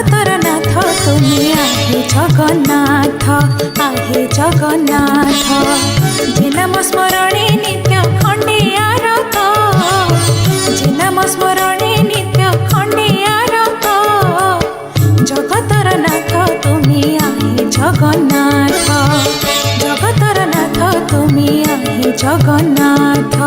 জগতর নাথ তুমি আহে জগন্নাথ, আহে জগন্নাথ। যে নাম স্মরণে নিত্য খণ্ডে আরত, যে নাম স্মরণে নিত্য খণ্ডে আরত। জগতর নাথ তুমি আহে জগন্নাথ, জগতর নাথ তুমি আহে জগন্নাথ।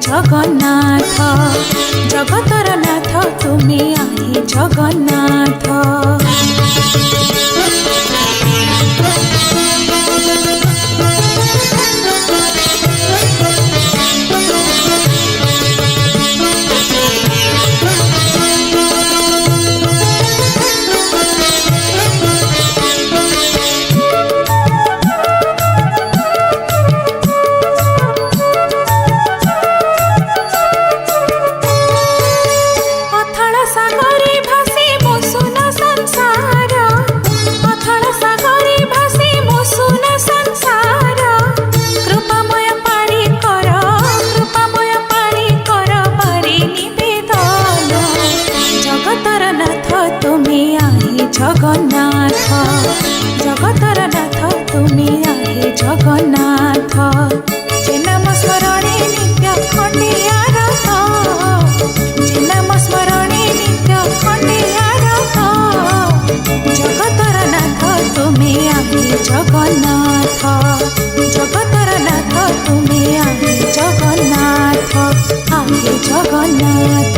জগন্নাথ, জগতর নাথ তুমি আহে জগন্নাথ। জগন্নাথ, জগতর নাথ তুমি আহে জগন্নাথ। যে নাম স্মরণে নিত্য খণ্ডে আরত, যে নাম স্মরণে নিত্য খণ্ডে আরত। জগতর নাথ তুমি আহে জগন্নাথ, জগতর নাথ তুমি আহে জগন্নাথ, আহে জগন্নাথ।